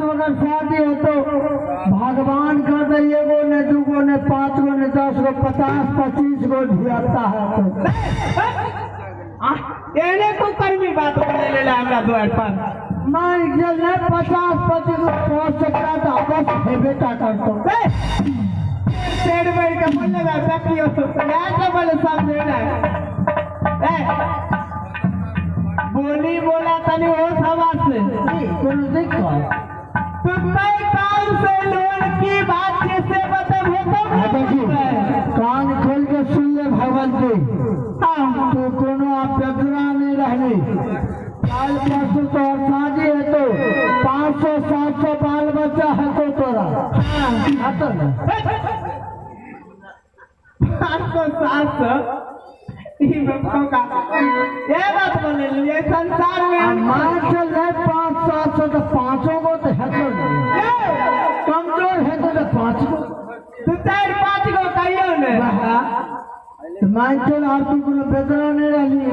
अगर शादी है तो भगवान कर दे एगो ने दूगो ने 5 गो ने 10 गो 50 25 गो धियाता है तो एने को कर्मी बात बोले ले हमरा द्वार पर मान जल ने 50 25 गो पहुंच सकता था बस है बेटा कर तो पेड़ पेड़ का बोलने का तकियो या तो बोले समझे ना बोली बोला तनी हो सवा से कौन देखो तुम्हारे कान से लोन की बात कैसे बताओ कान खोल के सुन ले भगवान जी तो कोनो आप बेदरा नहीं रहने काल परसों तो और शादी है तो 500 700 बाल बच्चा है तो तोरा आता ना 500 ये बात बोले ये संसार में मान चल रहे 500 तो 500 को तो है तो कमजोर है तो 5 को तो 4-5 को कहियो ने मान चल और तू कोनो बेदरा नहीं रहनी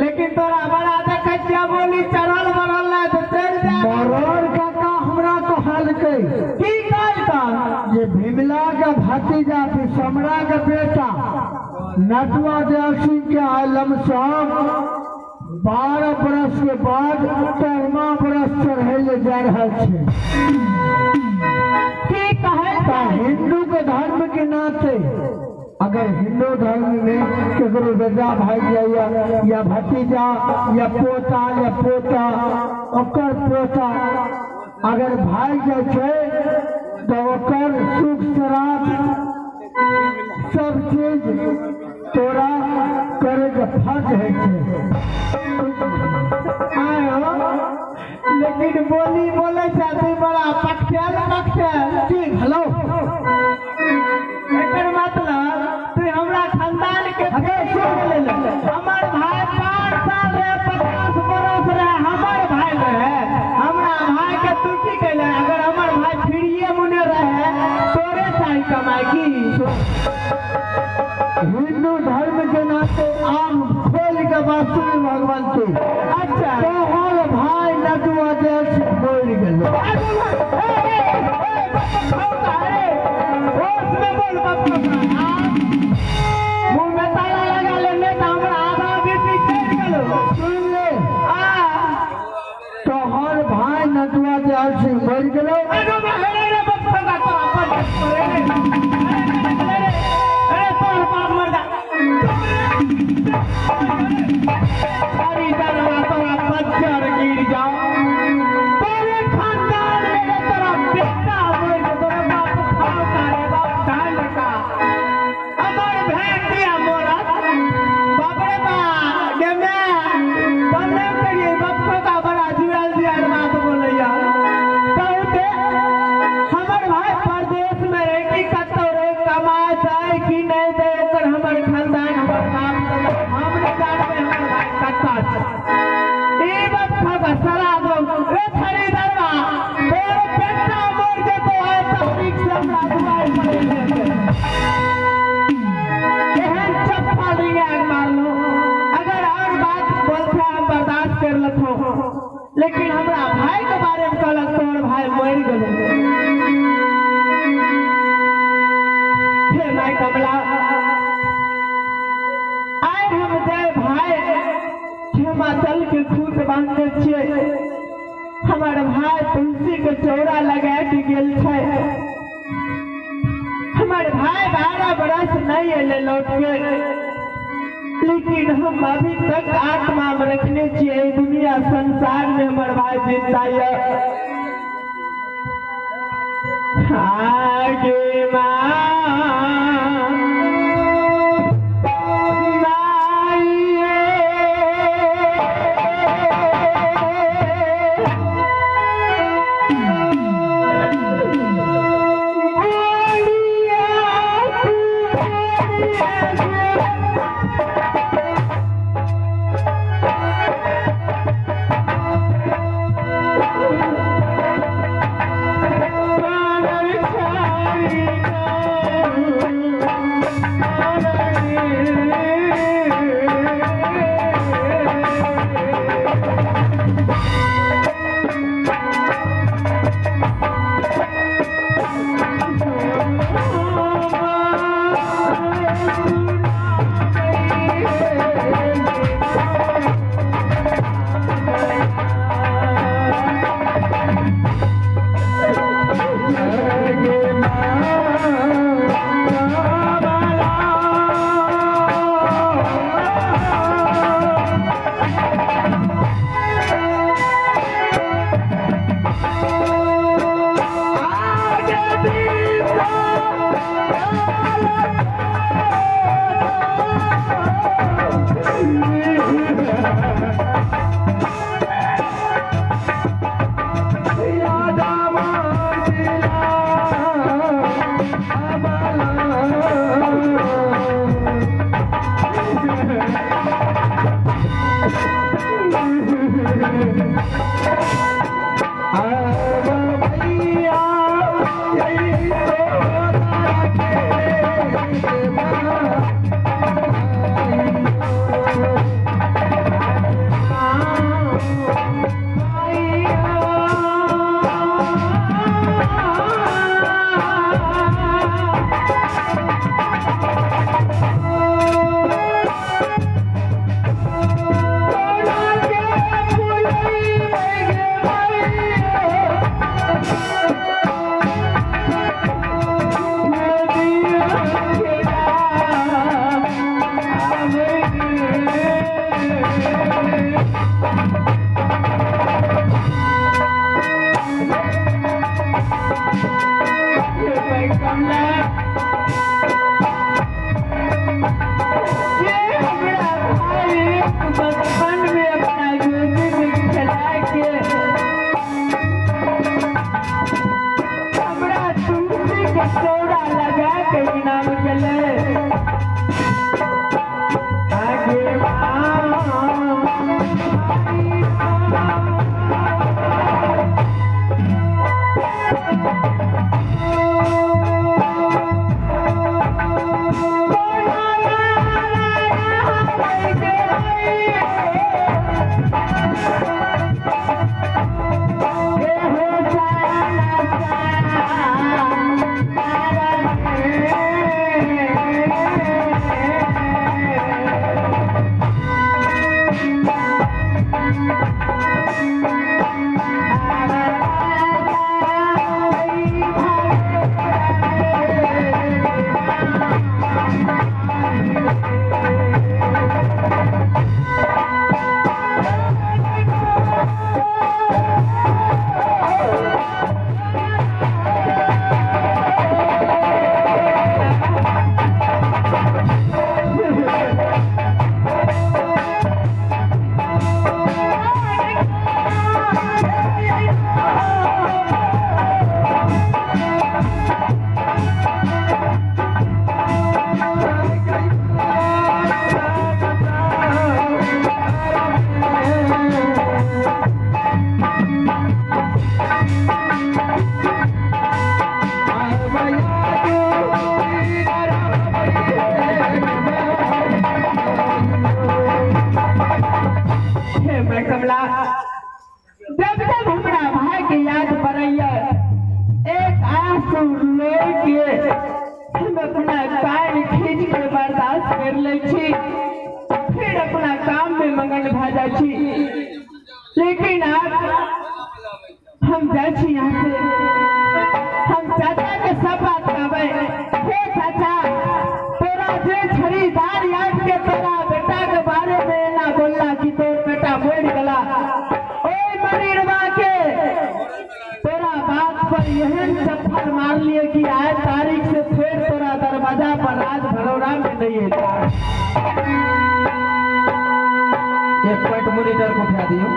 लेकिन तोरा बड़ा देखिया बोली चढ़ल बढ़ल ना तो चल जा मरोड़ काका हमरा तो हाल कई की काल का ये भीमला का भतीजा समरा का बेटा नटवा देव सिंह के आलम साहब 12 बरस के बाद 13वां बरस चढ़े जा रहा है हिंदू के धर्म के नाते अगर हिंदू धर्म में केकरो बेटा भाई या भतीजा या पोता ओकर पोता अगर भाई जाए तो ओकर सुख श्राद्ध सब चीज तोरा करे के फर्ज है लेकिन बोली बोले जाती बड़ा पक्षल ठीक हेलो एकर मतलब तू हमरा खानदान के हमार भाई 5 साल रे 50 बरस रे हमार भाई रहे हमरा भाई के तू की कहले अगर हमार भाई फिरिए मुने रहे तोरे चाही कमाई की हिंदू धर्म के नाते आम खोल के वास्तु में भगवान के अच्छा तो हर भाई नटुआ देश बोल गलो मुंह में ताला लगा लेने तो हमरा आधा बेटी चढ़ गेलो सुन ले तो हर भाई नटुआ देश बोल गलो सारी दरवा तोरा पत्थर गिर जाओ तेरे खानदान में तेरा बेटा बोल तोरा बाप खाओ करे बाप ढाल का अमर भेड़ दिया मोरा बाप रे बाप गेमे तने करिए बाप का बड़ा जुआल दिया बात बोलैया कहते हमर भाई परदेश में रह की कतौरे कमा जाए कि नहीं दे ओकर हमर खानदान हमर काम हमरे जान में हमर भाई कत्ता ए बात का सरा दो रे खरी दरवा तेरे बेटा मर जे तो है तकलीफ से हमरा दुआई पड़े एहन चप्पा लिया मार लो अगर और बात बोलते हम बर्दाश्त कर लथो लेकिन हमरा भाई के बारे में कहलक तोर भाई मर गेलो हे माय कमला आए हम जय भाई हिमाचल के खूट बांधे छिए हमार भाई तुलसी के चौरा लगा के गेल छै हमार भाई 12 बरस नहीं अले लौट के लेकिन हम अभी तक आत्मा में रखने छिए दुनिया संसार में हमार भाई जिंदा है आगे मां Sorry. जब जब हमरा भाई के याद पड़ैया एक आंसू लेके हम अपना कान खींच के बर्दाश्त कर ले छी, फिर अपना काम में मगन भ जाय छी। लेकिन आज हम जाय छी यहाँ से, हम चाचा के सब बात कहबै। हे चाचा, तोरा जे खरीदार याद के तोरा बेटा के बारे में ना बोलला कि तोर बेटा मर गला, तोरा बात पर यहन चप्पल मार लिए कि आज तारीख से फिर तोरा दरवाजा पर राज भरोड़ा में नहीं है। एक पॉइंट मॉनिटर को उठा दियो।